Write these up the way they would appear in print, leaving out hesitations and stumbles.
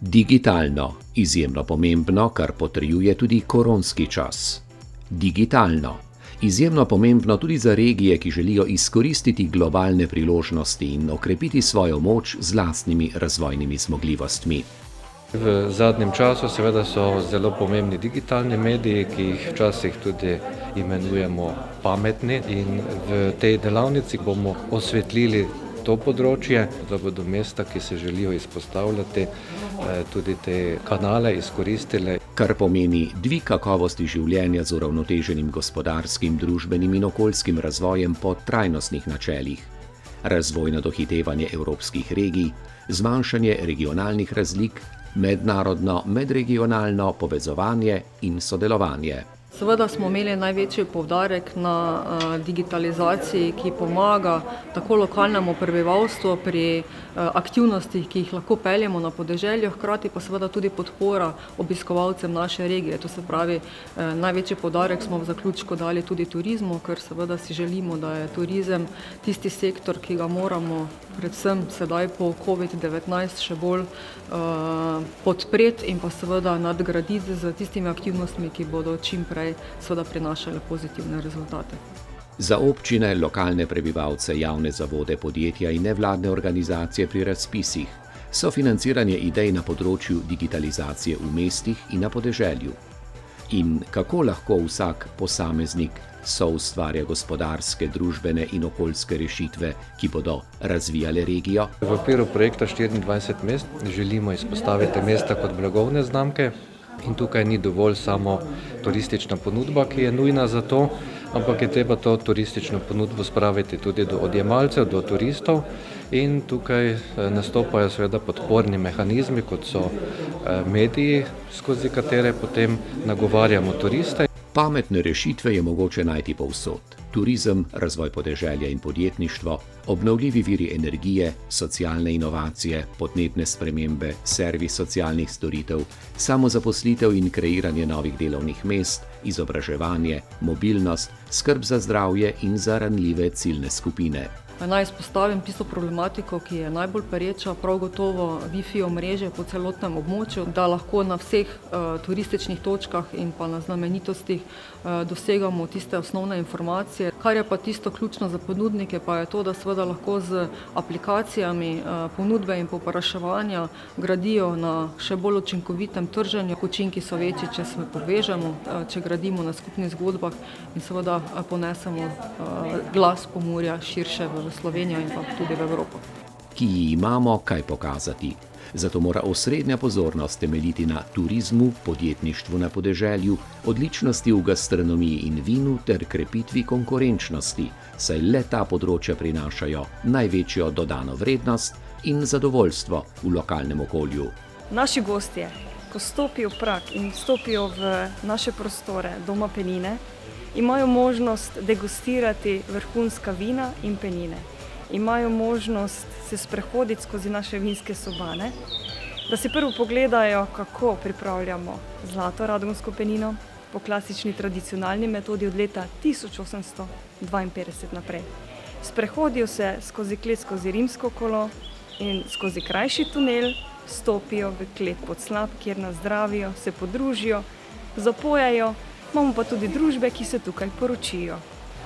Digitalno, izjemno pomembno, kar potrjuje tudi koronski čas. Digitalno, izjemno pomembno tudi za regije, ki želijo izkoristiti globalne priložnosti in okrepiti svojo moč z lastnimi razvojnimi zmogljivostmi. V zadnjem času seveda so zelo pomembni digitalni mediji, ki jih včasih tudi imenujemo pametni, in v tej delavnici bomo osvetlili to področje, da bodo mesta, ki se želijo izpostavljati, tudi te kanale izkoristile. Kar pomeni dvig kakovosti življenja z uravnoteženim gospodarskim, družbenim in okoljskim razvojem po trajnostnih načelih, razvojno dohitevanje evropskih regij, zmanjšanje regionalnih razlik, mednarodno, medregionalno povezovanje in sodelovanje. Seveda smo imeli največji poudarek na digitalizaciji, ki pomaga tako lokalnemu prebivalstvu pri aktivnostih, ki jih lahko peljemo na podeželju, hkrati pa seveda tudi podpora obiskovalcem naše regije. To se pravi, največji poudarek smo v zaključku dali tudi turizmu, ker seveda si želimo, da je turizem tisti sektor, ki ga moramo predvsem sedaj po COVID-19 še bolj podpreti in pa seveda nadgraditi z tistimi aktivnostmi, ki bodo čim prej seveda prinašale pozitivne rezultate. Za občine, lokalne prebivalce, javne zavode, podjetja in nevladne organizacije pri razpisih, sofinanciranje idej na področju digitalizacije v mestih in na podeželju. In kako lahko vsak posameznik soustvarja gospodarske, družbene in okoljske rešitve, ki bodo razvijale regijo? V okviru projekta 24 mest želimo izpostaviti mesta kot blagovne znamke. In tukaj ni dovolj samo turistična ponudba, ki je nujna za to, ampak je treba to turistično ponudbo spraviti tudi do odjemalcev, do turistov, in tukaj nastopajo seveda podporni mehanizmi, kot so mediji, skozi katere potem nagovarjamo turiste. Pametne rešitve je mogoče najti povsod. Turizem, razvoj podeželja in podjetništvo, obnovljivi viri energije, socialne inovacije, podnebne spremembe, servis socialnih storitev, samozaposlitev in kreiranje novih delovnih mest, izobraževanje, mobilnost, skrb za zdravje in za ranljive ciljne skupine. Naj izpostavim tisto problematiko, ki je najbolj pereča, prav gotovo Wi-Fi omrežje po celotnem območju, da lahko na vseh turističnih točkah in pa na znamenitostih dosegamo tiste osnovne informacije. Kar je pa tisto ključno za ponudnike, pa je to, da seveda lahko z aplikacijami ponudbe in povpraševanja gradijo na še bolj učinkovitem trženju. Učinki so večji, če se povežemo, če gradimo na skupnih zgodbah in seveda ponesemo glas Pomurja širše v Slovenijo in pa tudi v Evropo. Ki ji imamo kaj pokazati. Zato mora osrednja pozornost temeljiti na turizmu, podjetništvu na podeželju, odličnosti v gastronomiji in vinu ter krepitvi konkurenčnosti, saj le ta področja prinašajo največjo dodano vrednost in zadovoljstvo v lokalnem okolju. Naši gostje, ko stopijo v Prag in stopijo v naše prostore Doma Penine, imajo možnost degustirati vrhunska vina in penine. Imajo možnost se sprehoditi skozi naše vinske sobane, da si prvo pogledajo, kako pripravljamo zlato radgonsko penino po klasični tradicionalni metodi od leta 1852 naprej. Sprehodijo se skozi klet, skozi rimsko kolo in skozi krajši tunel stopijo v klet pod slap, kjer nas zdravijo, se podružijo, zapojajo. Imamo pa tudi družbe, ki se tukaj poročijo.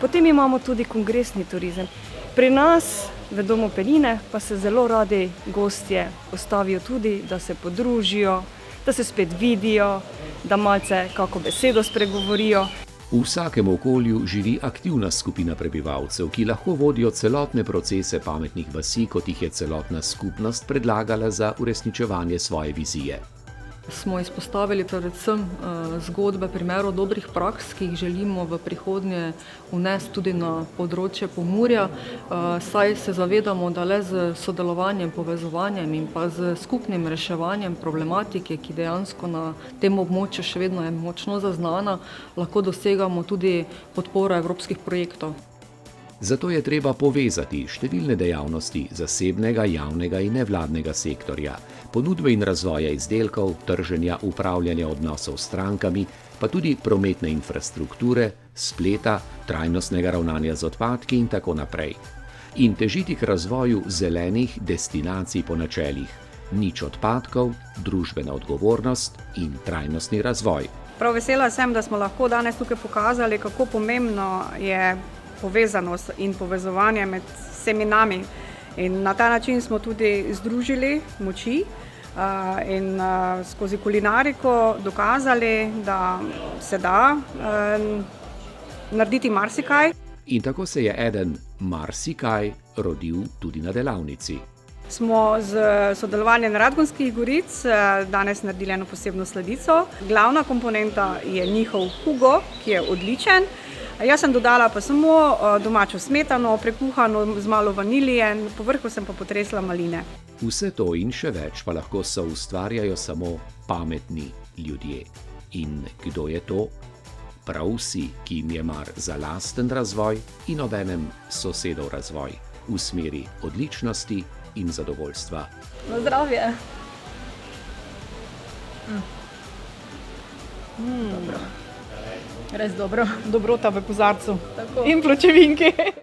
Potem imamo tudi kongresni turizem. Pri nas v Domu Penine pa se zelo radi gostje ustavijo tudi, da se podružijo, da se spet vidijo, da malce kako besedo spregovorijo. V vsakem okolju živi aktivna skupina prebivalcev, ki lahko vodijo celotne procese pametnih vasi, kot jih je celotna skupnost predlagala za uresničevanje svoje vizije. Smo izpostavili predvsem zgodbe primerov dobrih praks, ki jih želimo v prihodnje vnesti tudi na področje Pomurja, saj se zavedamo, da le z sodelovanjem, povezovanjem in pa z skupnim reševanjem problematike, ki dejansko na tem območju še vedno je močno zaznana, lahko dosegamo tudi podporo evropskih projektov. Zato je treba povezati številne dejavnosti zasebnega, javnega in nevladnega sektorja, ponudbe in razvoja izdelkov, trženja, upravljanja odnosov s strankami, pa tudi prometne infrastrukture, spleta, trajnostnega ravnanja z odpadki in tako naprej. In težiti k razvoju zelenih destinacij po načelih nič odpadkov, družbena odgovornost in trajnostni razvoj. Prav vesela sem, da smo lahko danes tukaj pokazali, kako pomembno je povezanost in povezovanje med vsemi nami. In na ta način smo tudi združili moči in skozi kulinariko dokazali, da se da narediti marsikaj. In tako se je eden marsikaj rodil tudi na delavnici. Smo z sodelovanjem Radgonskih goric danes naredili eno posebno sladico. Glavna komponenta je njihov Hugo, ki je odličen. Jaz sem dodala pa samo domačo smetano, prekuhano z malo vanilije, po vrhu sem pa potresla maline. Vse to in še več pa lahko soustvarjajo samo pametni ljudje. In kdo je to? Prav vsi, ki jim je mar za lasten razvoj in obenem sosedov razvoj v smeri odličnosti in zadovoljstva. Na zdravje! Dobro. Res dobro. Dobrota v kozarcu Tako. in pločevinki.